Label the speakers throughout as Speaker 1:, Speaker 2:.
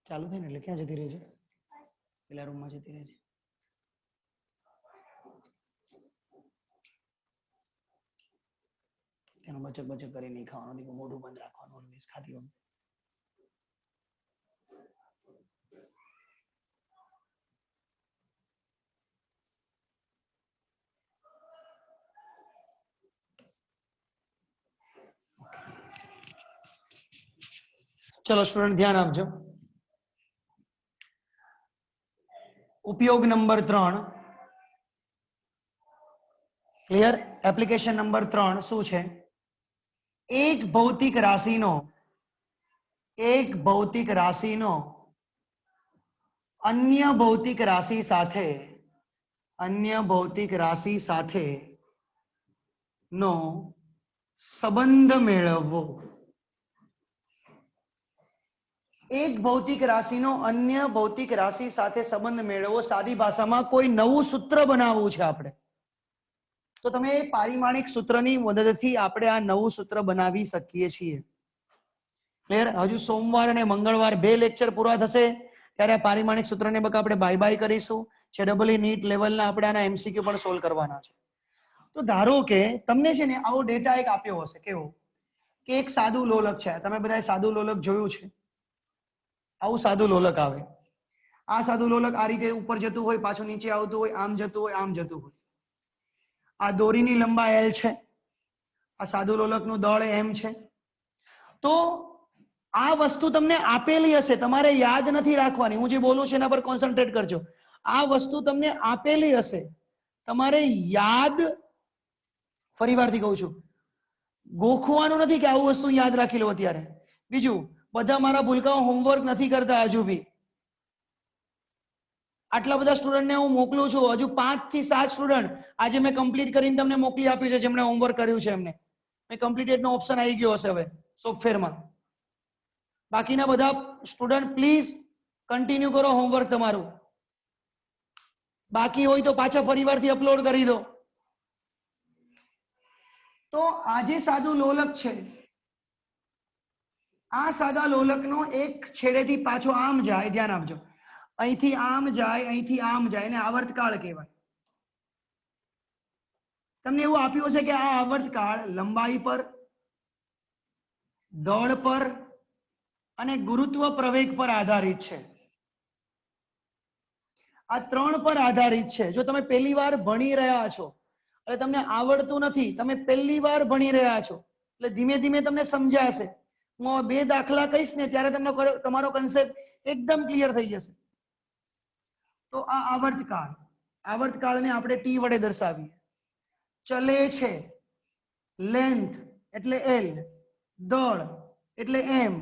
Speaker 1: ચાલુ થાય ને એટલે ક્યાં જતી રહે છે? પેલા રૂમમાં જતી રહે છે. તેનો બચક બચક કરી નહીં ખાવાનું, મોઢું બંધ રાખવાનું, ઓલવેઝ ખાતી વખતે. ચલો સ્ટુડન્ટ ધ્યાન આપજો. ઉપયોગ નંબર 3. ક્લિયર? એપ્લિકેશન નંબર 3 શું છે? એક ભૌતિક રાશિનો અન્ય ભૌતિક રાશિ સાથે નો સંબંધ મેળવવો. એક ભૌતિક રાશિનો અન્ય ભૌતિક રાશિ સાથે સંબંધ મેળવવો. સાદી ભાષામાં કોઈ નવું સૂત્ર બનાવવું છે આપણે, તો તમે પારિમાણિક સૂત્રની મદદથી આપણે આ નવું સૂત્ર બનાવી શકીએ છીએ. ક્લિયર? હજુ સોમવાર અને મંગળવાર 2 લેક્ચર પૂરા થશે ત્યારે પારિમાણિક સૂત્રને બકા આપણે બાય બાય કરીશું. JEE નીટ લેવલના આપણે આના MCQ પણ સોલ્વ કરવાના છે. તો ધારો કે તમને છે ને આવો ડેટા એક આપ્યો હશે, કેવો કે એક સાદું લોલક છે. તમે બધાએ સાદું લોલક જોયું છે? આવું સાદું લોલક આવે. આ સાદું લોલક આ રીતે ઉપર જતું હોય, પાછું નીચે આવતું હોય, આમ જતું હોય, આમ જતું હોય. આ દોરીની લંબાઈ L છે, આ સાદું લોલકનું દળ M છે. તો આ વસ્તુ તમને આપેલી હશે, તમારે યાદ નથી રાખવાની. હું જે બોલું છું એના પર કોન્સન્ટ્રેટ કરજો. આ વસ્તુ તમને આપેલી હશે, તમારે યાદ, ફરીવારથી કહું છું, ગોખવાનું નથી કે આવું વસ્તુ યાદ રાખી લો અત્યારે. બીજું, બધા મારા ભૂલકાઓ હોમવર્ક નથી કરતા હજુ બી. આટલા બધા સ્ટુડન્ટને હું મોકલું છું, હજુ 5 થી 7 સ્ટુડન્ટ આજે મેં કમ્પ્લીટ કરીને તમને મોકલી આપ્યું છે, જેમણે હોમવર્ક કર્યું છે એમને. મેં કમ્પ્લીટેડ નો ઓપ્શન આવી ગયો હશે હવે સોફ્ટવેરમાં. બાકીના બધા સ્ટુડન્ટ પ્લીઝ કન્ટિન્યુ કરો હોમવર્ક તમારું. બાકી હોય તો પાછા ફરીવારથી અપલોડ કરી દો. તો આ જે સાદું લોલક છે, આ સાદા લોલકનો એક છેડેથી પાછો આમ જાય, ધ્યાન આપજો, અહીંથી આમ જાય, અહીંથી આમ જાય, એને આવર્તકાળ કહેવાય. તમને એવું આપ્યું હશે કે આ આવર્તકાળ લંબાઈ પર, દળ પર અને ગુરુત્વ પ્રવેગ પર આધારિત છે. આ 3 પર આધારિત છે. જો તમે પહેલી વાર ભણી રહ્યા છો એટલે તમને આવડતું નથી, તમે પહેલી વાર ભણી રહ્યા છો એટલે ધીમે ધીમે તમને સમજાશે. હું 2 દાખલા કહીશ ને ત્યારે તમને તમારો કન્સેપ્ટ એકદમ ક્લિયર થઈ જશે. તો આ આવર્તકાળને આપણે T વડે દર્શાવીએ. ચલે છે, લેન્થ એટલે L, દળ એટલે M,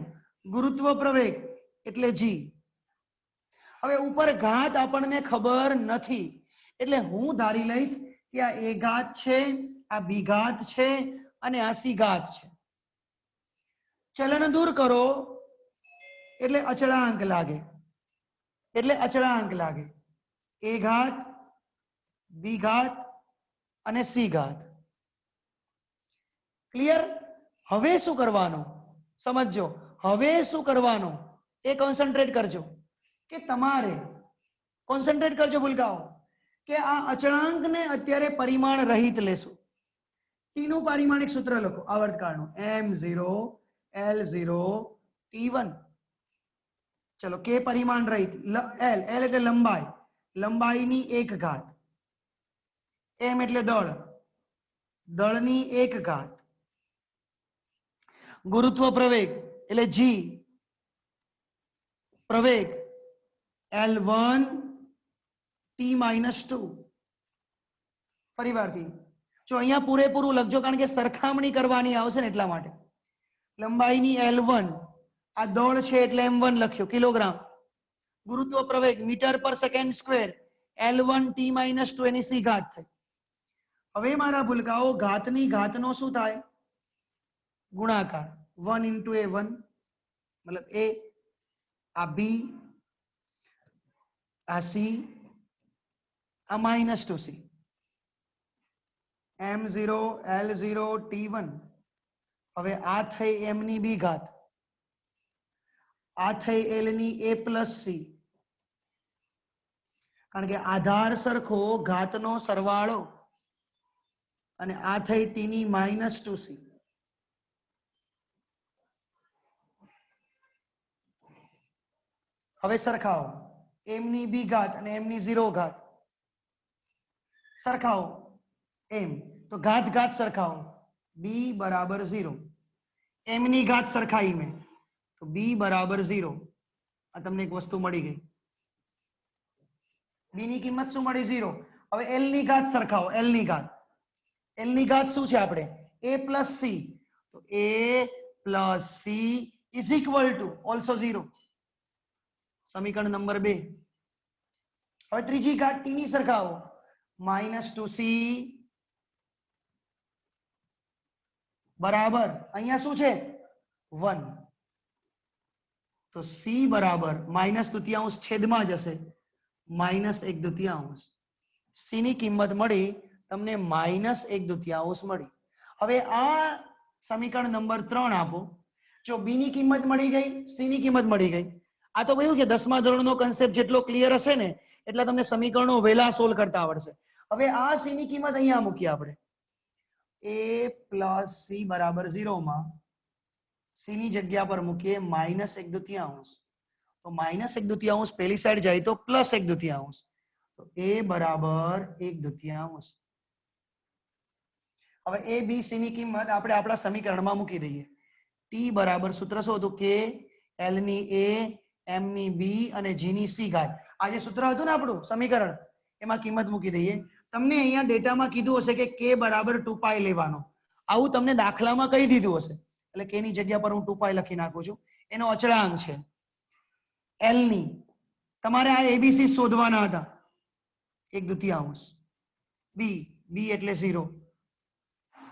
Speaker 1: ગુરુત્વ પ્રવેગ એટલે G. હવે ઉપર ઘાત આપણને ખબર નથી એટલે હું ધારી લઈશ કે આ A ઘાત છે, આ B ઘાત છે અને આ C ઘાત છે. ચલન દૂર કરો એટલે અચળાંક લાગે, A ઘાત, B ઘાત અને C ઘાત. ક્લિયર? હવે શું કરવાનું સમજજો. હવે શું કરવાનું એ કોન્સન્ટ્રેટ કરજો કે તમારે કોન્સન્ટ્રેટ કરજો ભૂલકાઓ કે આ અચળાંકને અત્યારે પરિમાણ રહિત લેશું. T નું પારિમાણિક સૂત્ર લખો આવર્તકાળનું M0 L0 T1. ચલો K પરિમાણ રહિત, L એટલે લંબાઈ, લંબાઈની 1 ઘાત, M એટલે દળ, દળની 1 ઘાત, ગુરુત્વ પ્રવેગ એટલે G, પ્રવેગ L1 T-2. ફરીવારથી જો અહીંયા પૂરેપૂરું લખજો કારણ કે સરખામણી કરવાની આવશે ને એટલા માટે. લંબાઈની L1, આ દળ છે એટલે M1 લખ્યો કિલોગ્રામ, ગુરુત્વ પ્રવેગ મીટર પર સેકન્ડ સ્ક્વેર, L1 T-2 એની C ઘાત થઈ. હવે મારા ભૂલકાઓ ઘાતની ઘાતનો શું થાય? ગુણાકાર. 1 into A1 મતલબ A, આ B, આ C, આ -2C. M0 L0 T1. હવે આ થઈ M ની B ઘાત. આ થઈ એલ ની એ પ્લસ સી, કારણ કે આધાર સરખો ઘાતનો સરવાળો, અને આ થઈ ટી ની માઇનસ ટુ સી. હવે સરખાવો એમ ની બી ઘાત અને એમ ની 0 ઘાત સરખાવો એમ, તો ઘાત ઘાત સરખાવો બી બરાબર 0. એમ ની ઘાત સરખાઈ મેં તો બી બરાબર 0. આ તમને એક વસ્તુ મળી ગઈ. બી ની કિંમત શું મળી? 0. હવે એલ ની ઘાત સરખાવો, એલ ની ઘાત. એલ ની ઘાત શું છે આપણે? a plus C. તો a plus she is equal to also 0. સમીકરણ નંબર 2. હવે ત્રીજી ઘાત ટી ની સરખાવો, માઇનસ ટુ સી બરાબર અહીંયા શું છે? 1. તો સી બરાબર માઇનસ તૃતીયાંશ છેદમાં જશે માઇનસ 1/2. સી ની કિંમત મળી તમને માઇનસ 1/2 મળી. હવે આ સમીકરણ નંબર 3 આપો. જો બી ની કિંમત મળી ગઈ, સી ની કિંમત મળી ગઈ. આ તો કહ્યું કે 10મા ધોરણનો કન્સેપ્ટ જેટલો ક્લિયર હશે ને એટલા તમને સમીકરણો વહેલા સોલ્વ કરતા આવડશે. હવે આ સી ની કિંમત અહીંયા મૂકીએ આપણે. a પ્લસ સી બરાબર 0 માં સી ની જગ્યા પર મૂકીએ માઇનસ 1/2. તો માઇનસ 1/2 પેલી સાઈડ જાય તો પ્લસ 1/2. તો a બરાબર 1/2. હવે a b c ની કિંમત આપણે આપણા સમીકરણમાં મૂકી દઈએ. t બરાબર સૂત્ર શું હતું? કે l ની a m ની b અને g ની c ઘાત. આ જે સૂત્ર હતું ને આપણું સમીકરણ, એમાં કિંમત મૂકી દઈએ. તમને અહીંયા ડેટામાં કીધું હશે કે k બરાબર 2π લેવાનો. આવું તમને દાખલામાં કહી દીધું હશે. એટલે k ની જગ્યા પર હું 2π લખી નાખું છું. એનો અચળાંક છે l ની. તમારે આ abc શોધવાના હતા. 1/2. b b એટલે 0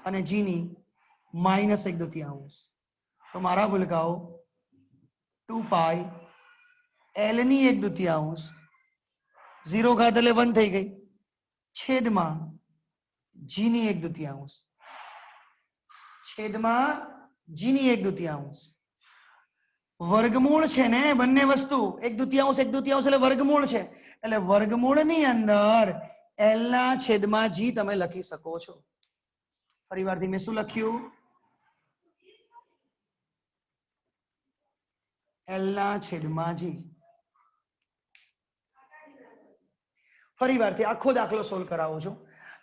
Speaker 1: અને g ની માઇનસ 1/2. તો મારા ભૂલકાઓ 2π l ની 1/2 0 ઘાત એટલે 1 થઈ ગઈ છેદમાં g ની 1/2 છેદમાં g ની 1/2. વર્ગમૂળ છે ને બંને વસ્તુ 1/2 એટલે વર્ગમૂળ છે. એટલે વર્ગમૂળની અંદર l ના છેદમાં g તમે લખી શકો છો. ફરી વારથી મેં શું લખ્યું? l ના છેદમાં g. ફરી વારથી આખો દાખલો સોલ્વ કરાવું છું.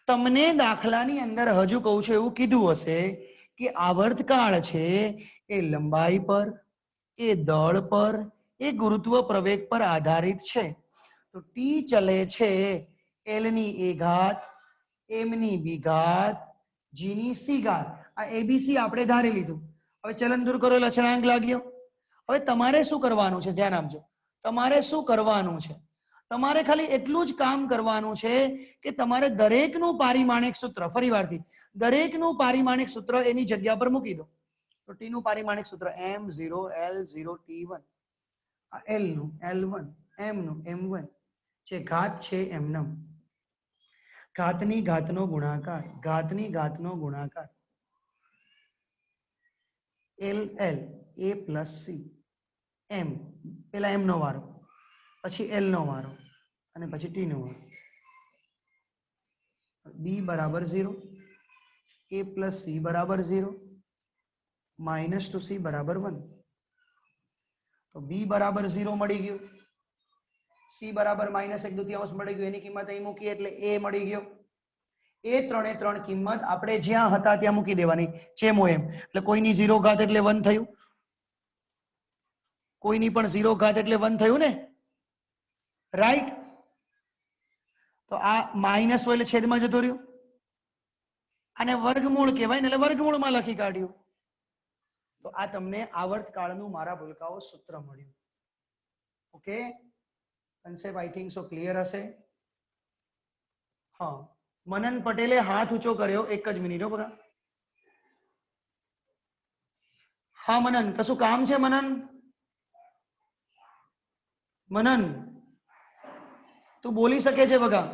Speaker 1: તમને દાખલાની અંદર હજુ કહું છું એવું કીધું હશે કે આવર્તકાળ છે એ લંબાઈ પર, એ દળ પર, એ ગુરુત્વ પ્રવેગ પર આધારિત છે. તો ટી ચલે છે એલ ની એ ઘાત, એમ ની બી ઘાત, જી ની સી ઘાત. આ એબીસી આપણે ધારી લીધું. હવે ચલન દૂર કરો એટલે અચળાંક લાગ્યો. હવે તમારે શું કરવાનું છે? ધ્યાન આપજો. તમારે શું કરવાનું છે? તમારે ખાલી એટલું જ કામ કરવાનું છે કે તમારે દરેકનું પારિમાણિક સૂત્ર, ફરી વારથી દરેકનું પારિમાણિક સૂત્ર એની જગ્યા પર મૂકી દો. તો ટી નું પારિમાણિક સૂત્ર m0 l0 t1. આ l નું l1, m નું m1, જે ઘાત છે એમનમ. ઘાતની ઘાતનો ગુણાકાર, ઘાતની ઘાતનો ગુણાકાર. l l a plus C m, પેલા m નો વારો, પછી l નો વારો અને પછી t નો વારો. b બરાબર 0, a પ્લસ સી બરાબર 0, માઇનસ ટુ સી બરાબર 1. તો b બરાબર 0 મળી ગયું, c બરાબર માઇનસ 1/2 મળી ગયું. એની કિંમત અહીં મૂકી એટલે a મળી ગયો. એ ત્રણે ત્રણ કિંમત આપણે જ્યાં હતા ત્યાં મૂકી દેવાની જેમ હોય એમ. એટલે કોઈની 0 ઘાત એટલે 1 થયું, કોઈની પણ 0 ઘાત એટલે 1 થયું ને, રાઈટ? તો આ માઇનસ હોય એટલે છેદમાં જતો રહ્યું. આને વર્ગમૂળ કહેવાય ને, એટલે વર્ગમૂળમાં લખી કાઢ્યું. તો આ તમને આવર્તકાળનું મારા ભૂલકાઓ સૂત્ર મળ્યું. Okay, concept I think so clear હશે. હા, મનન પટેલે હાથ ઊંચો કર્યો. એક જ મિનિટ હો બધા. હા મનન, કશું કામ છે મનન? મનન તું બોલી શકે છે બગા?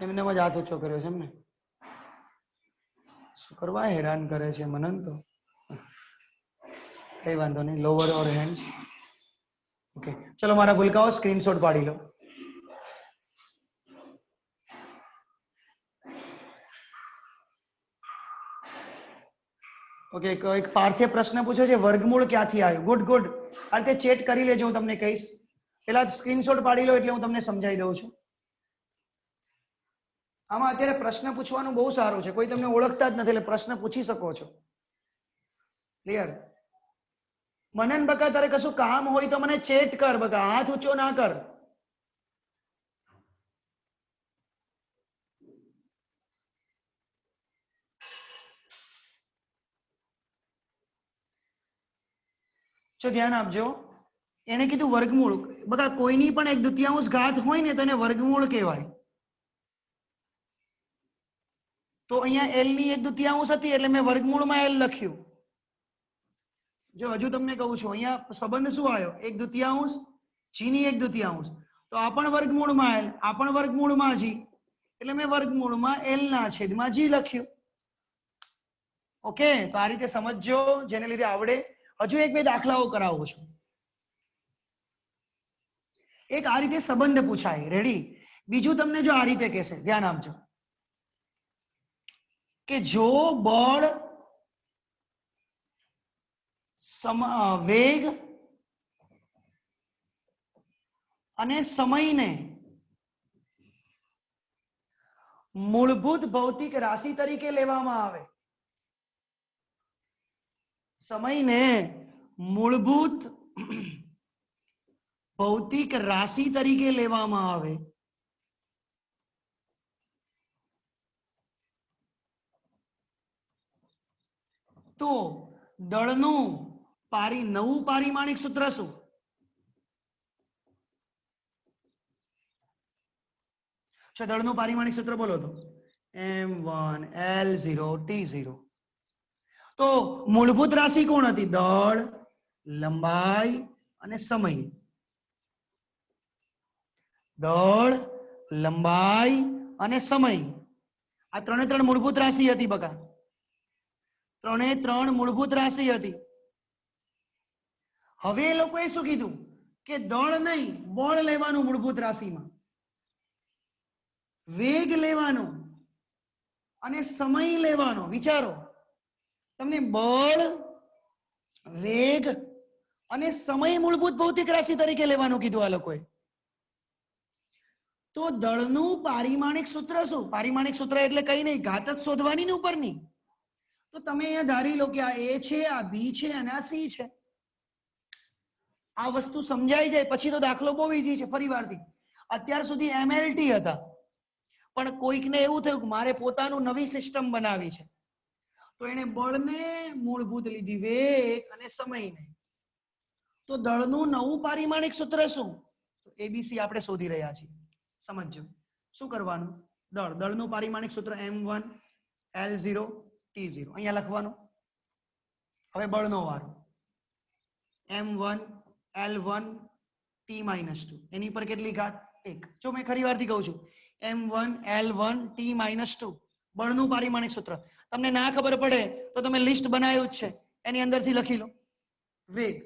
Speaker 1: એમને જ હાથ ઊંચો કર્યો છે એમને. શું કરવા હેરાન કરે છે મનન તો કઈ વાંધો નહીં લોવર ઓર હેન્ડ્સ ઓકે ચલો મારા ભૂલકાઓ સ્ક્રીનશોટ પાડી લો ઓકે એક પાર્થે પ્રશ્ન પૂછ્યો છે વર્ગમૂળ ક્યાંથી આવ્યું ગુડ ગુડ આ રીતે ચેટ કરી લેજો હું તમને કહીશ પેલા સ્ક્રીનશોટ પાડી લો એટલે હું તમને સમજાવી દઉં છું આમાં અત્યારે પ્રશ્ન પૂછવાનું બહુ સારું છે કોઈ તમને ઓળખતા જ નથી એટલે પ્રશ્ન પૂછી શકો છો ક્લિયર મનન બકા તારે કશું કામ હોય તો મને ચેટ કર બકા હાથ ઊંચો ના કર જો ધ્યાન આપજો એને કીધું વર્ગમૂળ બકા કોઈની પણ 1/2 ઘાત હોય ને તો એને વર્ગમૂળ કહેવાય તો અહીંયા l ની 1/2 હતી એટલે મેં વર્ગમૂળમાં l લખ્યું જો હજુ તમને કહું છું અહીંયા સંબંધ શું આવ્યો 1/2 g ની 1/2 તો આ પણ વર્ગમૂળમાં l આ પણ વર્ગમૂળમાં g એટલે મેં વર્ગમૂળમાં l ના છેદમાં g લખ્યું ઓકે તો આ રીતે સમજજો જેને લીધે આવડે હજુ એક બે દાખલાઓ કરાવું છું એક આ રીતે સંબંધ પૂછાય રેડી બીજું તમને જો આ રીતે કહેશે ધ્યાન આપજો કે જો બળ વેગ અને સમયને મૂળભૂત ભૌતિક રાશિ તરીકે લેવામાં આવે સમયને મૂળભૂત ભૌતિક રાશિ તરીકે લેવામાં આવે તો દળનું નવું પારિમાણિક સૂત્ર શું છે દળનું પારિમાણિક સૂત્ર બોલો તો m1 l0 t0 તો મૂળભૂત રાશિ કોણ હતી દળ લંબાઈ અને સમય દળ લંબાઈ અને સમય આ ત્રણે મૂળભૂત રાશિ હતી બકા ત્રણે મૂળભૂત રાશિ હતી હવે એ લોકોએ શું કીધું કે દળ નહીં બળ લેવાનું મૂળભૂત રાશિમાં વેગ લેવાનો અને સમય લેવાનો વિચારો તમને બળ વેગ અને સમય મૂળભૂત ભૌતિક રાશિ તરીકે લેવાનું કીધું આ લોકોએ તો દળનું પારિમાણિક સૂત્ર શું પારિમાણિક સૂત્ર એટલે કઈ નહીં ઘાત જ શોધવાની ને ઉપરની તો તમે અહીંયા ધારી લો કે આ a છે આ b છે અને આ c છે આ વસ્તુ સમજાઈ જાય પછી તો દાખલો બહુ ઈઝી છે ફરીવારથી અત્યાર સુધી MLT હતા પણ કોઈકને એવું થયું કે મારે પોતાનું નવી સિસ્ટમ બનાવી છે તો એને બળને મૂળભૂત લીધી વેગ અને સમયને તો દળનું નવું પારિમાણિક સૂત્ર શું તો ABC આપણે શોધી રહ્યા છીએ સમજજો શું કરવાનું દળનું પારિમાણિક સૂત્ર m1 l0 t0 અહીંયા લખવાનું હવે બળનો વારો m1 l1 t-2 એની પર કેટલી ઘાત 1 જો મેં ખરી વારથી કહું છું m1 l1 t-2 બળનું પારિમાણિક સૂત્ર તમને ના ખબર પડે તો તમે લિસ્ટ બનાવ્યું જ છે એની અંદરથી લખી લો વેગ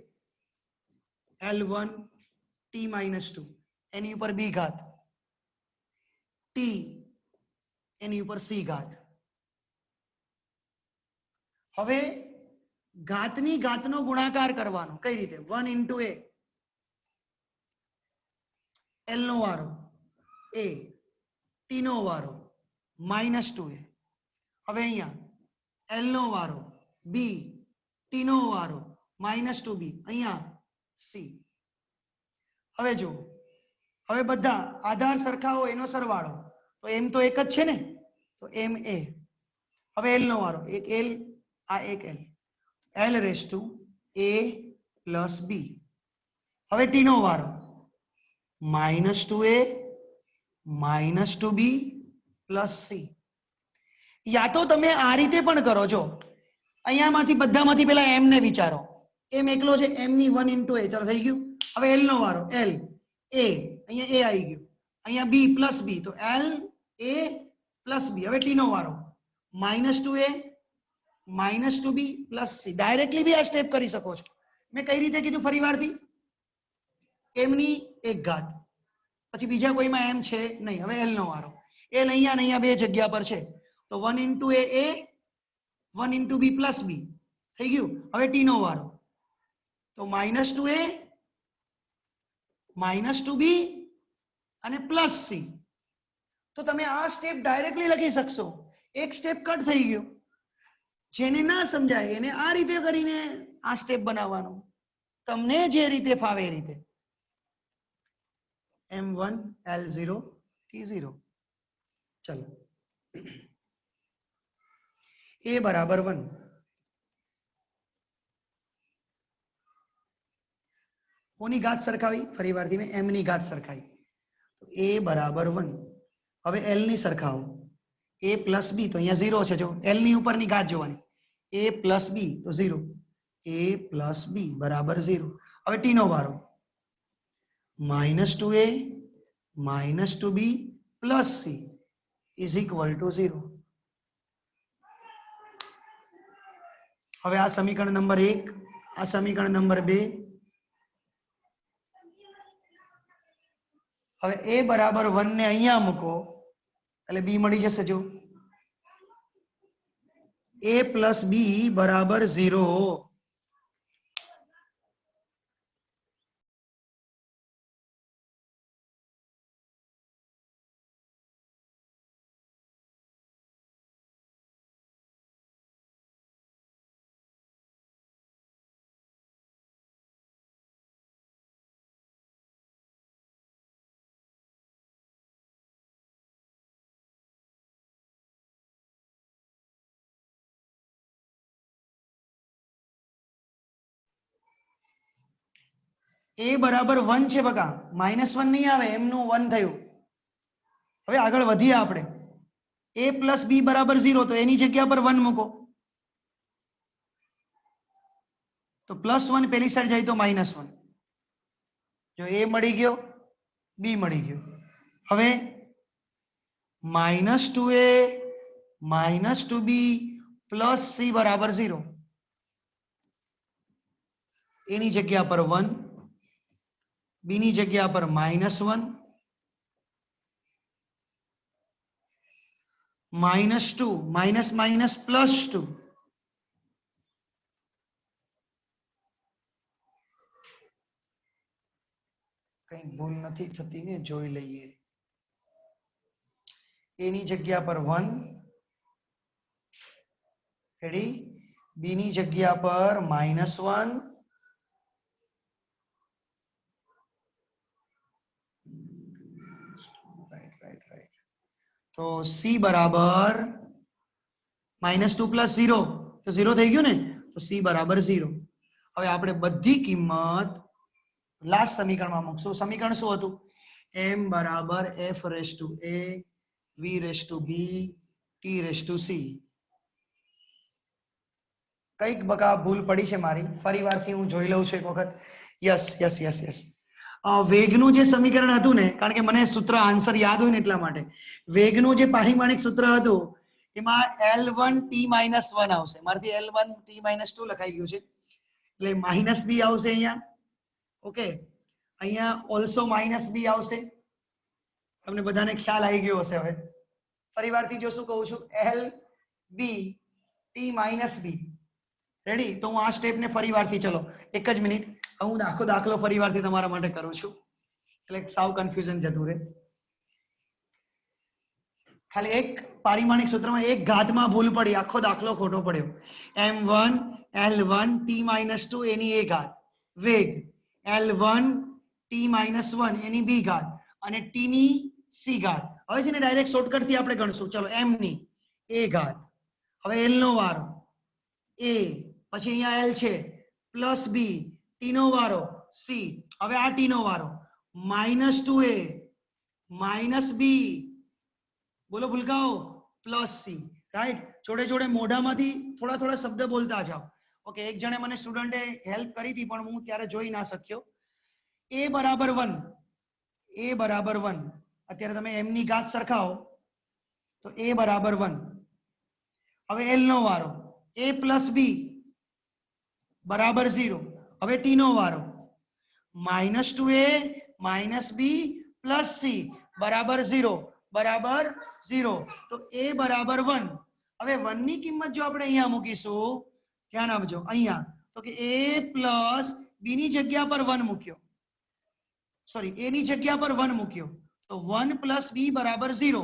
Speaker 1: l1 t-2 એની ઉપર b ઘાત t એની ઉપર c ઘાત હવે ઘાતની ઘાતનો ગુણાકાર કરવાનો કઈ રીતે 1 into a l નો વારો a t નો વારો -2a હવે અહીંયા l નો વારો b t નો વારો -2b અહીંયા c હવે જો હવે બધા આધાર સરખા હોય એનો સરવાળો તો m તો એક જ છે ને તો m a હવે l નો વારો એક l આ એક l raised to a plus b હવે t નો વારો -2a -2b plus c યા તો તમે આ રીતે પણ કરો છો અહીંયામાંથી બધામાંથી પેલા m ને વિચારો m એકલો છે m ની 1 into a ચાલો થઈ ગયું હવે l નો વારો l a અહીંયા a આવી ગયું અહીંયા b plus b તો l a plus b હવે t નો વારો -2a -2b + c ડાયરેક્ટલી બી આ સ્ટેપ કરી શકો છો. મેં કઈ રીતે કીધું ફરીવારથી? m ની 1 ઘાત પછી બીજા કોઈમાં m છે નહીં. હવે l નો વારો. l અહીંયા ને અહીંયા બે જગ્યા પર છે તો 1 * a 1 * b + b થઈ ગયું. હવે t નો વારો તો -2a -2b અને +c. તો તમે આ સ્ટેપ ડાયરેક્ટલી લખી શકશો. એક સ્ટેપ કટ થઈ ગયો. જેને ના સમજાય એને આ રીતે કરીને આ સ્ટેપ બનાવવાનો, તમને જે રીતે ફાવે એ રીતે. m1 l0 t0. ચલો a બરાબર 1. કોની ઘાત સરખાવી? ફરીવારથી મેં m ની ઘાત સરખાવી. તો a બરાબર 1. હવે l ની સરખાવો. a + b તો અહીંયા 0 છે. જો l ની ઉપરની ઘાત જોવાની. a + b તો 0. a + b બરાબર 0. હવે t નો વારો. -2a -2b + c = 0. હવે આ સમીકરણ નંબર 1, આ સમીકરણ નંબર 2. હવે a બરાબર 1 ને અહીંયા મૂકો એટલે b મળી જશે. જો a + b બરાબર 0. a બરાબર 1 છે બકા. -1 નહીં આવે, m નું 1 થયું. હવે આગળ વધીએ આપણે. a + b બરાબર 0 તો એની જગ્યા પર 1 મૂકો તો +1 પેલી સાઈડ જાય તો -1. જો a મળી ગયો, b મળી ગયો. હવે -2a -2b + c બરાબર 0. a ની જગ્યા પર 1, b ની જગ્યા પર -1, -2 +2. કઈ ભૂલ નથી થતી ને, જોઈ લઈએ. a ની જગ્યા પર 1, રેડી. b ની જગ્યા પર -1, રાઈટ. તો c બરાબર -2 + 0 તો 0 થઈ ગયું ને, તો c બરાબર 0. હવે આપણે બધી કિંમત લાસ્ટ સમીકરણમાં મૂકશું. સમીકરણ શું હતું? m બરાબર f⁴a v⁴b t⁴c. કઈક બકા ભૂલ પડી છે મારી. ફરીવારથી હું જોઈ લઉં છું એક વખત. યસ. વેગનું જે સમીકરણ હતું ને, કારણ કે મને સૂત્ર આન્સર યાદ હોય ને એટલા માટે. વેગનું જે પારિમાણિક સૂત્ર હતું એમાં L1 t-1 આવશે. મારાથી L1 t-2 લખાઈ ગયું છે એટલે -b આવશે અહીંયા. ઓકે, અહીંયા ઓલસો -b આવશે. તમને બધાને ખ્યાલ આવી ગયો હશે. હવે ફરીવારથી જો શું કહું છું, LB t-b. રેડી? તો હું આ સ્ટેપને ફરીવારથી, ચલો એક જ મિનિટ, હું દાખલો ફરીવારથી તમારા માટે કરું છું એટલે સાવ કન્ફ્યુઝન જતું રહે. ખાલી એક પારિમાણિક સૂત્રમાં એક ઘાતમાં ભૂલ પડી, આખો દાખલો ખોટો પડ્યો. m1 L1 t-2 any a ઘાત વેગ, L1 t-1 એની b ઘાત અને t ની c ઘાત. હવે છે ને ડાયરેક્ટ શોર્ટકટ થી આપણે ગણશું. ચલો m ની a ઘાત. હવે l નો વારો a, પછી અહીંયા l છે +b, t નો વારો c. હવે આ t નો વારો -2a -b, બોલો ભૂલકાઓ, +c. રાઈટ? જોડે જોડે મોઢામાંથી થોડા થોડા શબ્દ બોલતા જાઓ. ઓકે, એક જણે મને સ્ટુડન્ટે હેલ્પ કરી હતી પણ હું ત્યારે જોઈ ના શક્યો. a બરાબર 1, a બરાબર 1. અત્યારે તમે m ની ઘાત સરખાવો તો a બરાબર 1. હવે l નો વારો a પ્લસ બી બરાબર 0. હવે ટી નો વારો. -2a માઇનસ બી પ્લસ સી બરાબર 0 બરાબર 0. તો a બરાબર 1. હવે 1 ની કિંમત જો આપણે અહીંયા મૂકીશું, ધ્યાન આપજો અહીંયા, તો કે a પ્લસ બી ની જગ્યા પર 1 મૂક્યો, સોરી a ની જગ્યા પર 1 મૂક્યો, તો 1 પ્લસ બી બરાબર 0.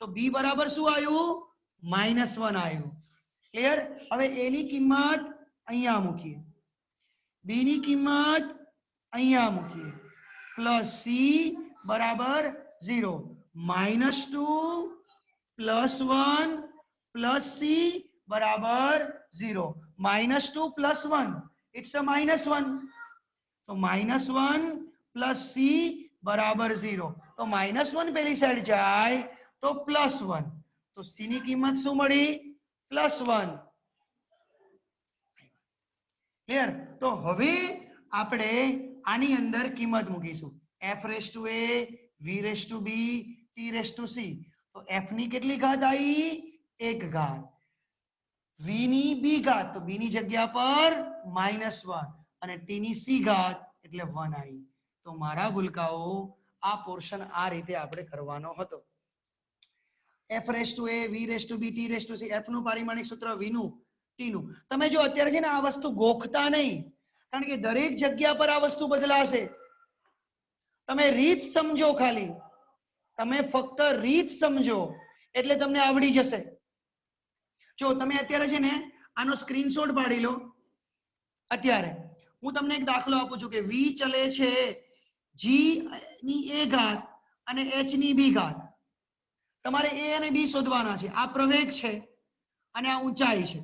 Speaker 1: તો બી બરાબર શું આવ્યું? -1 આવ્યું. ક્લિયર? હવે a ની કિંમત અહીંયા મૂકીએ, બી ની કિંમત અહીંયા મૂકીએ, પ્લસ સી બરાબર 0. -2 પ્લસ 1 પ્લસ સી બરાબર 0. -2 પ્લસ 1 ઇટ્સ અ -1. તો -1 પ્લસ સી બરાબર 0. તો -1 પેલી સાઈડ જાય તો +1. તો સી ની કિંમત શું મળી? +1. ક્લિયર? તો હવે આપણે આની અંદર કિંમત મૂકીશું. f⁴a v⁴b t⁴c. તો f ની કેટલી ઘાત આવી? 1 ઘાત. v ની b ઘાત, તો b ની જગ્યા પર -1 અને t ની c ઘાત એટલે 1 આવી. તો મારા ભૂલકાઓ આ પોર્શન આ રીતે આપણે કરવાનો હતો. f⁴a v⁴b t⁴c. f નું પારિમાણિક સૂત્ર v નું t નું. તમે જો અત્યારે છે ને આ વસ્તુ ગોખતા નહીં, કારણ કે દરેક જગ્યા પર આ વસ્તુ બદલાશે. તમે રીત સમજો, ખાલી તમે ફક્ત રીત સમજો એટલે તમને આવડી જશે. જો તમે અત્યારે છે ને આનો સ્ક્રીનશોટ પાડી લો. અત્યારે હું તમને એક દાખલો આપું છું કે v ચલે છે g ની a ઘાત અને h ની b ઘાત. તમારે a અને b શોધવાના છે. આ પ્રવેગ છે અને આ ઊંચાઈ છે.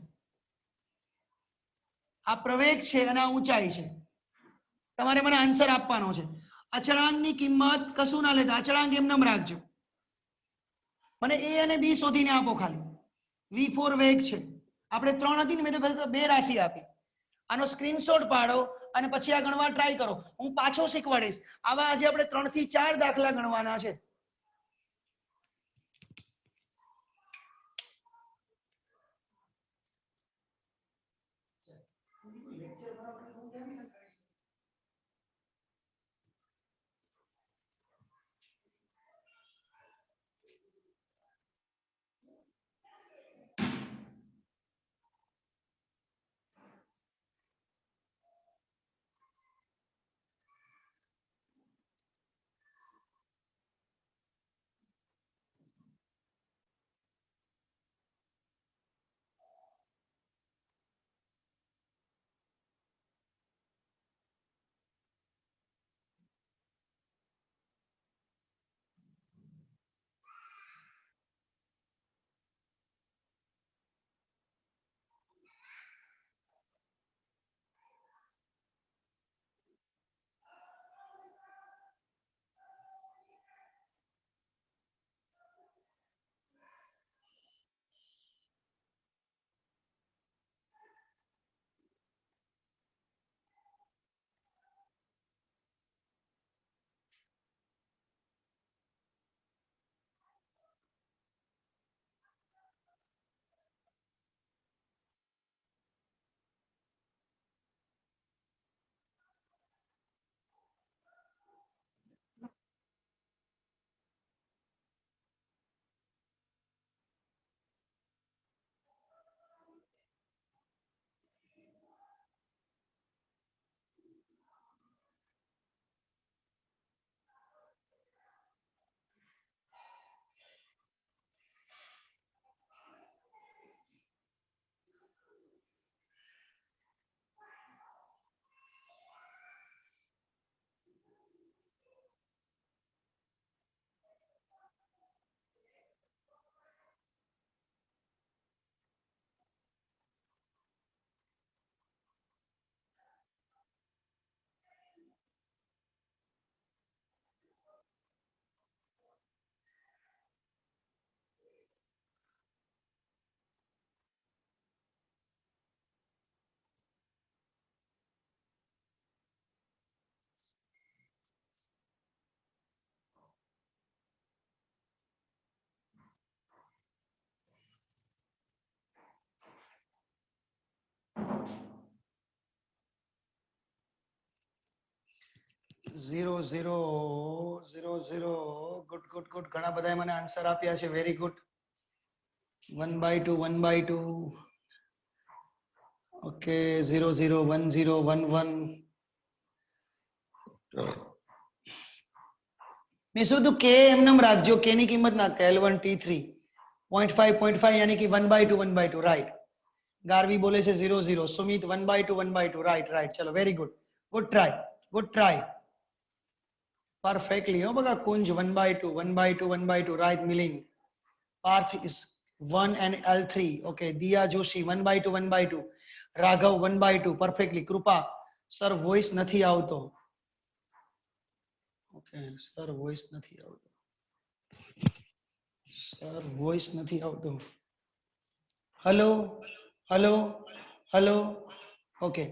Speaker 1: આ પ્રવેગ છે અને આ ઊંચાઈ છે. તમારે મને આન્સર આપવાનો છે. અચળાંકની કિંમત કશું ના લેતા, અચળાંક એમનેમ રાખજો. મને a અને b શોધીને આપો ખાલી. v4 વેગ છે. આપણે 3 હતી ને, મેં તો ફક્ત 2 રાશિ આપી. આનો સ્ક્રીનશોટ પાડો અને પછી આ ગણવા ટ્રાય કરો. હું પાછો શીખવાડીશ. આવા આજે આપણે 3 થી 4 દાખલા ગણવાના છે. 0 0 0 0 ગુડ ગુડ ગુડ ઘણા બધાએ મને આન્સર આપ્યા છે વેરી ગુડ 1/2 1/2 ઓકે 0 0 1 0 1 1 મેં શું તું કે એમનેમ રાખજો કે ની કિંમત નાખતા L1 T3 0.5 यानी कि 1/2 1/2 राइट गारवी बोले से 0 0 सुमित 1/2 1/2 राइट राइट चलो very good good try perfectly हो बघा Kunj 1/2 1/2 1/2 right Milind Parth is 1 and L3 okay Diya Joshi 1/2 1/2 Raghav 1/2 perfectly Kripa sir voice નથી આવતો ઓકે સર વોઇસ નથી આવતો સર વોઇસ નથી આવતો हेलो हेलो हेलो ओके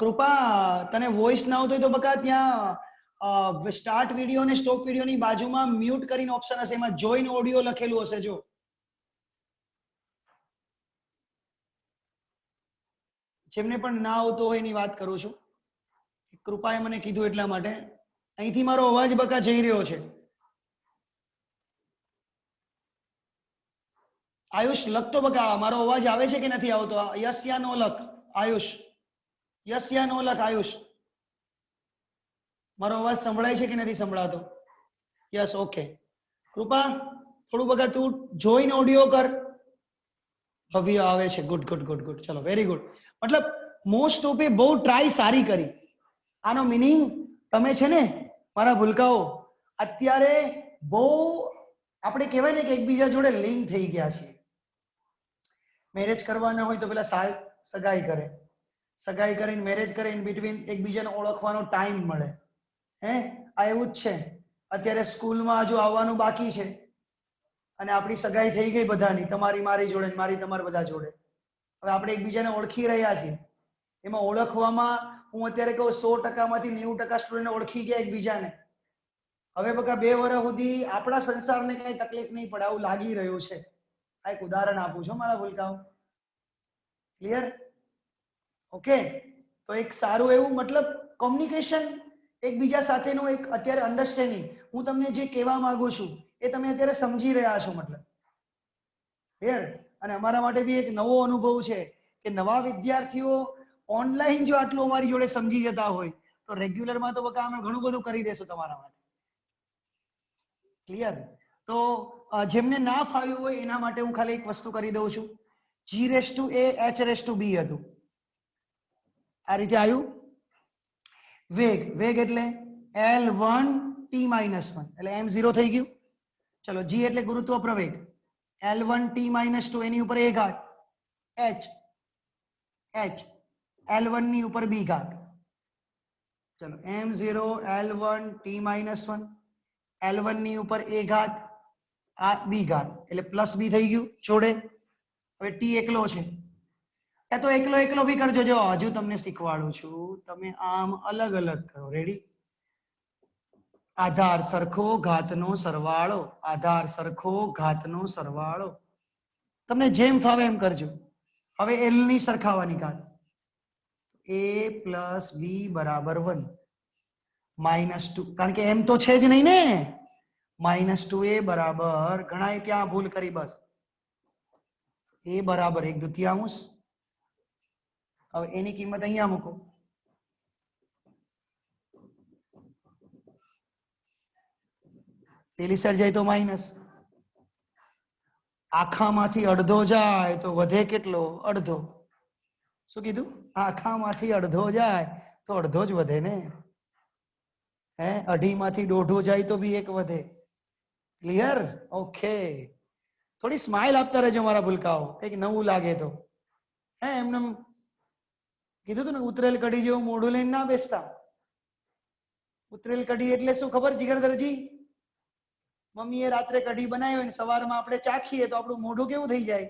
Speaker 1: कृपा तने वॉइस ना આવતો તો બકા ત્યાં સ્ટાર્ટ વિડિયો ને સ્ટોપ વિડિયો ની બાજુમાં મ્યુટ કરીને ઓપ્શન હશે એમાં જોઈન ઓડિયો લખેલું હશે જો જેમને પણ ના આવતો હોય એની વાત કરું છું કૃપાએ મને કીધું એટલા માટે અહીંથી મારો અવાજ બકા જઈ રહ્યો છે आयुष लख तो बका मारो अवाज आवे छे के नहीं आवतो यस या नो लख आयुष यस या नो लख आयुष मारो अवाज संभळाय छे के नहीं संभळातो यस ओके कृपा थोड़ू बका तू જોઈને ઓડિયો कर હવે આવે છે ગુડ ગુડ ગુડ ગુડ ચલો વેરી ગુડ मतलब મોસ્ટ ઓફે બહુ ટ્રાય સારી કરી આનો મીનિંગ તમે છે ને મારા ભૂલકાઓ અત્યારે બહુ આપણે કહેવાય ને કે એકબીજા જોડે લિંક થઈ ગયા છે મેરેજ કરવાના હોય તો પેલા સગાઈ કરીને મેરેજ કરે ઇન બિટવીન એકબીજાને ઓળખવાનો ટાઈમ મળે હે આ એવું જ છે અત્યારે સ્કૂલમાં હજુ આવવાનું બાકી છે અને આપણી સગાઈ થઈ ગઈ બધાની તમારી મારી જોડે મારી તમારા બધા જોડે હવે આપણે એકબીજાને ઓળખી રહ્યા છીએ એમાં ઓળખવામાં હું અત્યારે કહું 100% માંથી 90% સ્ટુડન્ટ ઓળખી ગયા એકબીજાને હવે બકા 2 વર્ષ સુધી આપણા સંસારને કઈ તકલીફ નહીં પડે આવું લાગી રહ્યું છે આ એક ઉદાહરણ આપું છું મારા ભૂલકાઓ ક્લિયર ઓકે તો એક સારું એવું मतलब કોમ્યુનિકેશન એકબીજા સાથેનું એક અત્યારે અન્ડરસ્ટેન્ડિંગ હું તમને જે કહેવા માંગુ છું એ તમે અત્યારે સમજી રહ્યા છો मतलब ક્લિયર અને અમારા માટે બી એક નવો અનુભવ છે કે નવા વિદ્યાર્થીઓ ઓનલાઈન જો આટલું અમારી જોડે સમજી જતા હોય તો રેગ્યુલરમાં તો બકા અમે ઘણું બધું કરી દેશું તમારા માટે ક્લિયર તો જેમને ના ફાવ્યું હોય એના માટે હું ખાલી એક વસ્તુ કરી દઉં છું g⁻a h⁻b હતું આ રીતે આવ્યું વેગ એટલે L1 T-1 એટલે m0 થઈ ગયું ચલો g એટલે ગુરુત્વ પ્રવેગ L1 T-2 એની ઉપર a ઘાત h L1 ની ઉપર b ઘાત ચલો m0 L1 T-1 L1 ની ઉપર a ઘાત આ b ઘાત એટલે પ્લસ b થઈ ગયું જોડે હવે t એકલો છે या तो एकलो एकलो भी करजो जो हजू तमने શીખવાડું છું તમે આમ અલગ અલગ કરો રેડી આધાર સરખો ઘાતનો સરવાળો આધાર સરખો ઘાતનો સરવાળો તમને જેમ ફાવે એમ કરજો હવે l ની સરખાવાની ઘાત a + b = 1 -2 કારણ કે m તો છે જ નહીં ને -2a બરાબર ઘણાએ ત્યાં ભૂલ કરી બસ a બરાબર 1/2 હવે એની કિંમત અહીંયા મૂકો પેલી સાઈડ જાય તો માઈનસ આખામાંથી અડધો જાય તો વધે કેટલો અડધો શું કીધું આખામાંથી અડધો જાય તો અડધો જ વધે ને હે અઢીમાંથી દોઢો જાય તો બી એક વધે ક્લિયર ઓકે થોડી સ્માઈલ આપતા રહેજો મારા ભૂલકાઓ કંઈક નવું લાગે તો હે એમને કીધું તું ને ઉતરેલ કઢી જેવું મોઢું લઈને ના બેસતા ઉતરેલ કઢી એટલે શું ખબર જીગરધરજી મમ્મીએ રાત્રે કઢી બનાવી હોય ને સવારમાં આપણે ચાખીએ તો આપણું મોઢું કેવું થઈ જાય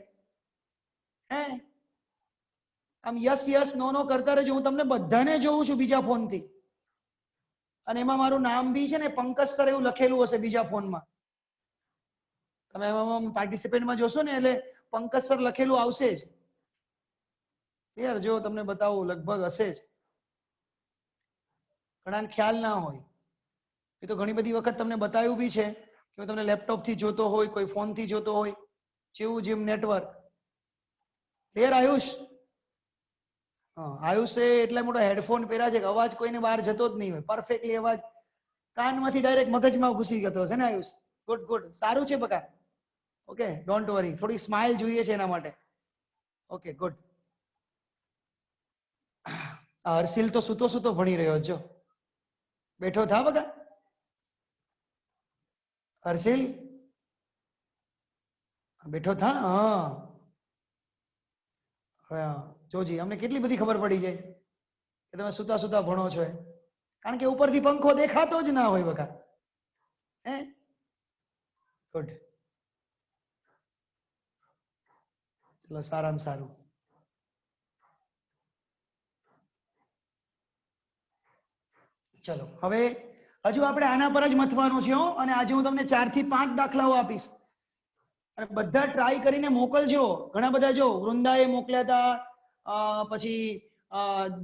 Speaker 1: હે આમ યસ યસ નો નો કરતા રહેજો હું તમને બધાને જોઉં છું બીજા ફોનથી અને એમાં મારું નામ બી છે ને પંકજ સર એવું લખેલું હશે બીજા ફોનમાં તમે એમાં પાર્ટિસિપેન્ટમાં જોશો ને એટલે પંકજ સર લખેલું આવશે જ ક્લિયર જો તમને બતાવું લગભગ હશે જ ઘણાને ખ્યાલ ના હોય. એ તો ઘણી બધી વખત તમને બતાવ્યું બી છે કે હું તમને લેપટોપ થી જોતો હોય, કોઈ ફોન થી જોતો હોય, જેવું જેમ નેટવર્ક. ક્લિયર આયુષ? હા, આયુષે એટલા મોટો હેડફોન પહેર્યા છે કે અવાજ કોઈને બહાર જતો જ નહીં હોય. પરફેક્ટલી અવાજ કાનમાંથી ડાયરેક્ટ મગજમાં ઘૂસી જતો હશે ને આયુષ? ગુડ ગુડ, સારું છે બકા. Okay, don't worry. થોડી સ્માઇલ જોઈએ છે એના માટે. Okay good. હર્ષિલ તો સૂતો સૂતો ભણી રહ્યો જો. બેઠો થા બકા. હર્ષિલ બેઠો થા. હા હા, જોજી અમને કેટલી બધી ખબર પડી જાય કે તમે સૂતા સૂતા ભણો છો. કારણ કે ઉપરથી પંખો દેખાતો જ ના હોય બકા. હે ગુડ. ચલો, સારામાં સારું. ચલો હવે હજુ આપણે આના પર જ મથવાનું છે હો. અને આજે હું તમને 4 થી 5 દાખલાઓ આપીશ અને બધા ટ્રાય કરીને મોકલજો. ઘણા બધા જો વૃંદાએ મોકલ્યા હતા, પછી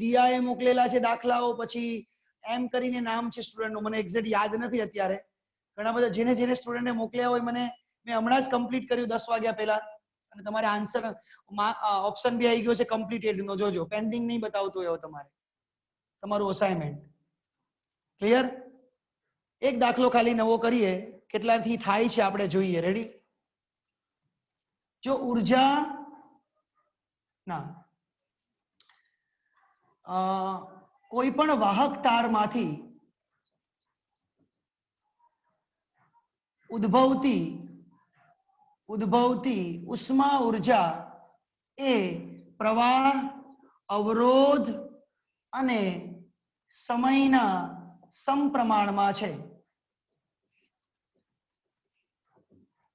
Speaker 1: દિયાએ મોકલેલા છે દાખલાઓ, પછી એમ કરીને નામ છે સ્ટુડન્ટનું, મને એક્ઝેક્ટ યાદ નથી અત્યારે. ઘણા બધા જેને જેને સ્ટુડન્ટે મોકલ્યા હોય, મેં હમણાં જ કમ્પ્લીટ કર્યું 10 વાગ્યા પહેલા. અને તમારે આન્સર ઓપ્શન બી આવી ગયો છે કમ્પ્લીટેડ નો. જોજો, પેન્ડિંગ નહીં બતાવતું હોય તમારે તમારું અસાઇનમેન્ટ. ક્લિયર? એક દાખલો ખાલી નવો કરીએ, કેટલાથી થાય છે આપણે જોઈએ. રેડી? જો ઉર્જા ના કોઈ પણ વાહક તારમાંથી ઉદ્ભવતી ઉષ્મા ઉર્જા એ પ્રવાહ, અવરોધ અને સમયના સમપ્રમાણમાં છે.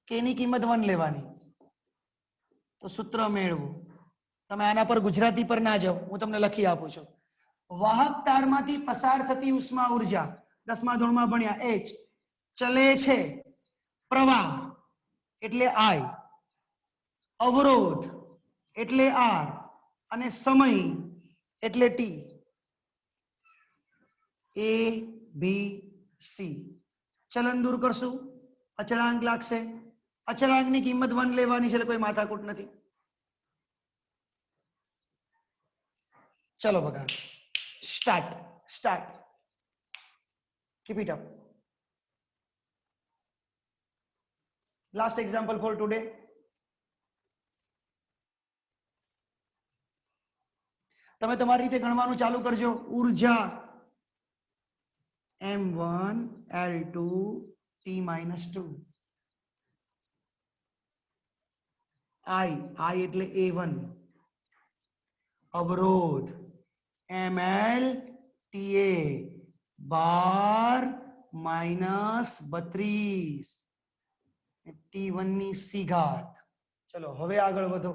Speaker 1: કેની કિંમત 1 લેવાની. તો સૂત્ર મેળવો. તમે આના પર ગુજરાતી પર ના જાઓ, હું તમને લખી આપું છું. વાહક તારમાંથી પસાર થતી ઉષ્મા ઉર્જા 10મા ધોરણમાં ભણ્યા. H ચલે છે. પ્રવાહ એટલે I, અવરોધ એટલે R અને સમય એટલે T. A B C. ચલન દૂર કરશું, અચળાંક લાગશે. અચળાંકની કિંમત 1 લેવાની છે એટલે કોઈ માથાકૂટ નથી. ચલો બગા, start. Keep it up. Last example for today. તમે તમારી રીતે ગણવાનું ચાલુ કરજો. ઉર્જા M1 L2 T-2. I એટલે A1. અવરોધ ML TA 12 - 32 T1 ની સી ઘાત. ચલો હવે આગળ વધો.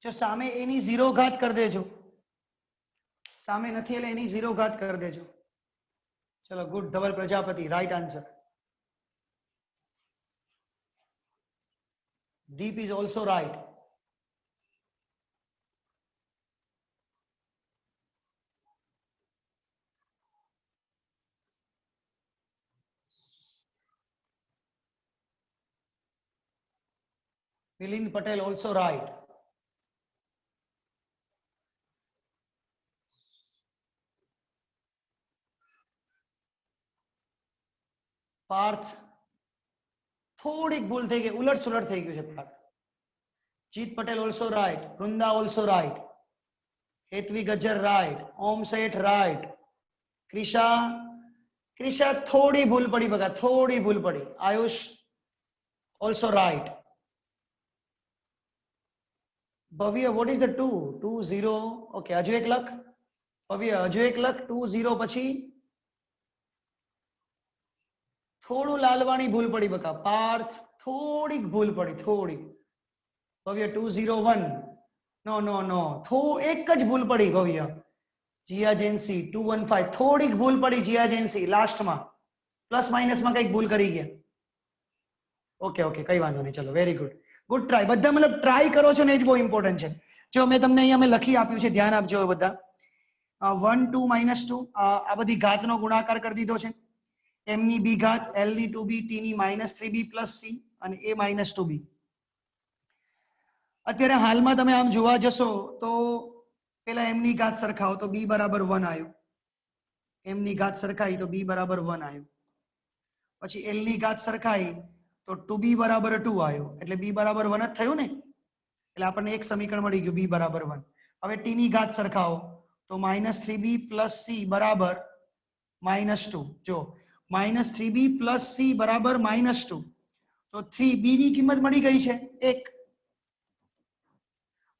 Speaker 1: જો સામે એની 0 ઘાત કરી દેજો, સામે નથી એટલે એની 0 ઘાત કરી દેજો. ચલો good, Dhaval Prajapati right answer. Deep is also right. Milind Patel also right. Parth થોડીક ભૂલ થઈ ગઈ, ઉલટ સુલટ થઈ ગયું છે Parth. Jeet Patel also right, Vrunda also right, Hetvi Gajjar right, Om Sheth right, Krisha થોડી ભૂલ પડી બગા, થોડી ભૂલ પડી. Ayush also right. ભવ્ય વોટ ઇઝ ધ 2 2 0 ઓકે, હજુ એક લખ ભવ્ય, હજુ એક લખ 2 0 પછી થોડું લાલવાણી ભૂલ પડી બકા. પાર્થ થોડીક ભૂલ પડી, થોડી. ભવ્ય 201 નો નો નો, એક જ ભૂલ પડી ભવ્ય. જીયા જેન્સી 215 થોડીક ભૂલ પડી જીયા જેન્સી, લાસ્ટમાં પ્લસ માઇનસમાં કઈક ભૂલ કરી ગયા. ઓકે ઓકે, કઈ વાંધો નહીં, ચલો વેરી ગુડ, ગુડ ટ્રાય. બધા મતલબ ટ્રાય કરો છો ને એ જ બહુ ઇમ્પોર્ટન્ટ છે. જો મેં તમને અહીંયા મેં લખી આપ્યું છે, ધ્યાન આપજો બધા. 1 2 -2 આ બધી ઘાતનો ગુણાકાર કરી દીધો છે. m ની b ઘાત, l ની 2b, t ની -3b + c અને a -2b. અત્યારે હાલમાં તમે આમ જોવા જશો તો પેલા m ની ઘાત સરખાવો તો b = 1 આવ્યું. m ની ઘાત સરખાઈ તો b = 1 આવ્યું. પછી l ની ઘાત સરખાઈ તો 2b = 2 આવ્યો, એટલે b = 1 જ થયું ને. એટલે આપણને એક સમીકરણ મળી ગયું b = 1. હવે t ની ઘાત સરખાવો તો -3b + c = -2. જો -3b + c = -2 તો 3b ની કિંમત મળી ગઈ છે 1.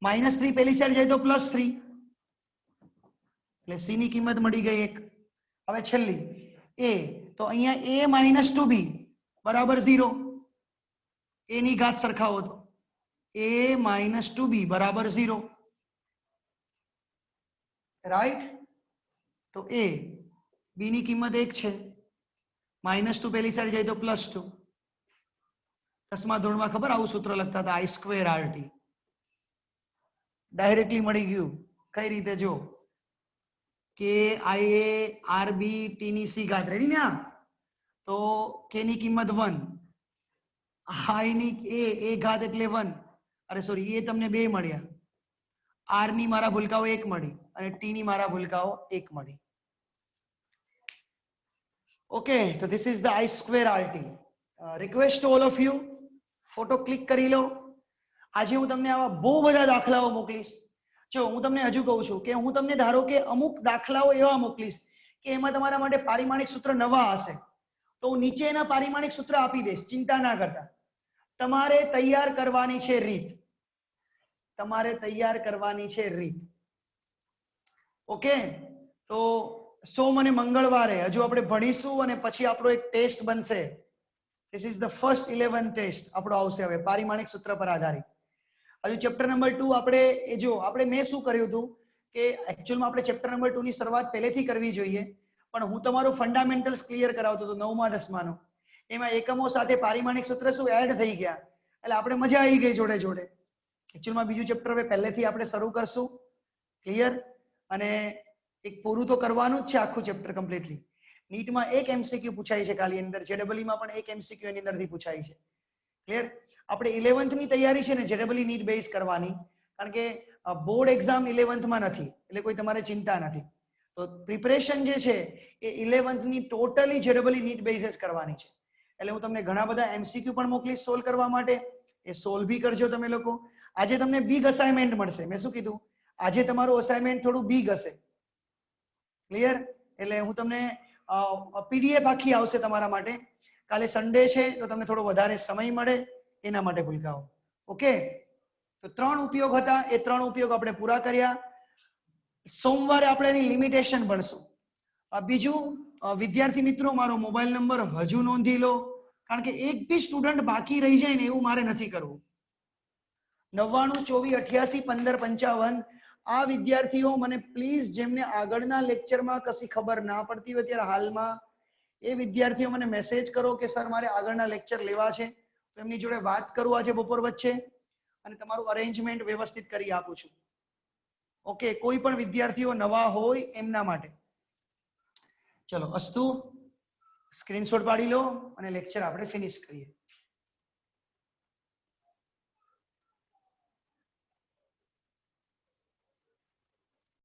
Speaker 1: -3 પેલી સાઈડ જાય તો +3 એટલે c ની કિંમત મળી ગઈ 1. હવે છેલ્લી a, તો અહીંયા a -2b = 0. a ની ઘાત સરખાવો તો a -2b = 0. રાઈટ? તો a b ની કિંમત 1 છે, -2 પેલી સાઈડ જાય તો +2. 10મા ધોરણમાં ખબર આવું સૂત્ર લખતા હતા, I2RT. ડાયરેક્ટલી મળી ગયું. કઈ રીતે? જો કે IA RB T ની C ઘાત, રેડી ને? તો k ની કિંમત 1, I ની a ઘાત એટલે 1, અરે સોરી એ તમને 2 મળ્યા, r ની મારા ભૂલકાઓ 1 મળી અને t ની મારા ભૂલકાઓ 1 મળી. ઓકે, તો this is the I2RT. Request to all of you, photo click કરી લો. આજે હું તમને આવા બહુ બધા દાખલાઓ મોકલીશ. જો હું તમને હજુ કહું છું કે હું તમને ધારો કે અમુક દાખલાઓ એવા મોકલીશ કે એમાં તમારા માટે પારિમાણિક સૂત્ર નવા હશે, તો હું નીચે એના પારિમાણિક સૂત્ર આપી દઈશ, ચિંતા ના કરતા. તમારે તૈયાર કરવાની છે રીત, તમારે તૈયાર કરવાની છે રીત. ઓકે, તો સોમ અને મંગળવારે હજુ આપણે ભણીશું અને પછી આપણો એક ટેસ્ટ બનશે. This is the first 11 test આપણો આવશે હવે પારિમાણિક સૂત્ર પર આધારિત. હજુ ચેપ્ટર નંબર 2 આપણે જો આપણે મેં શું કર્યું હતું કે એકચ્યુઅલમાં આપણે ચેપ્ટર નંબર 2 ની શરૂઆત પહેલેથી કરવી જોઈએ, પણ હું તમારું ફંડામેન્ટલ્સ ક્લિયર કરાવતો હતો 9મા 10માનો. એમાં એકમો સાથે પારિમાણિક સૂત્ર શું એડ થઈ ગયા, એટલે આપણે મજા આવી ગઈ જોડે જોડે. એકચ્યુઅલમાં બીજું ચેપ્ટર હવે પહેલેથી આપણે શરૂ કરશું, ક્લિયર? અને એક પૂરું તો કરવાનું જ છે આખું ચેપ્ટર કમ્પ્લીટલી. નીટમાં એક MCQ પૂછાય છે ખાલી અંદર, JEE માં પણ એક MCQ એની અંદરથી પૂછાય છે. ક્લિયર? આપણે 11th ની તૈયારી છે ને JEE નીટ બેઝ કરવાની, કારણ કે બોર્ડ એક્ઝામ 11th માં નથી, એટલે કોઈ તમારે ચિંતા નથી. તો પ્રિપરેશન જે છે એ 11th ની ટોટલી JEE નીટ બેઝ જ કરવાની છે. એટલે હું તમને ઘણા બધા MCQ પણ મોકલીશ સોલ્વ કરવા માટે, એ સોલ્વ બી કરજો તમે લોકો. આજે તમને બિગ અસાઇનમેન્ટ મળશે. મેં શું કીધું? આજે તમારું અસાઇનમેન્ટ થોડું બિગ હશે. ક્લિયર? એટલે હું તમને PDF આખી આવશે તમારા માટે. કાલે સન્ડે છે તો તમને થોડો વધારે સમય મળે એના માટે ભૂલકાઓ. ઓકે, તો 3 ઉપયોગ હતા, એ 3 ઉપયોગ આપણે પૂરા કર્યા. સોમવારે આપણે એની લિમિટેશન ભણશું. બીજું, વિદ્યાર્થી મિત્રો મારો મોબાઈલ નંબર હજુ નોંધી લો, કારણ કે એક બી સ્ટુડન્ટ બાકી રહી જાય ને એવું મારે નથી કરવું. 9924881555 આ વિદ્યાર્થીઓ મને પ્લીઝ જેમને આગળના લેક્ચરમાં કશી ખબર ના પડતી હોય ત્યારે હાલમાં એ વિદ્યાર્થીઓ મને મેસેજ કરો કે સર મારે આગળના લેક્ચર લેવા છે તો એમની જોડે વાત કરું આજે બપોર વચ્ચે અને તમારું અરેન્જમેન્ટ વ્યવસ્થિત કરી આપું છું. ઓકે, કોઈ પણ વિદ્યાર્થીઓ નવા હોય એમના માટે. ચલો અસ્તુ, સ્ક્રીનશોટ પાડી લો અને લેક્ચર આપણે ફિનિશ કરીએ.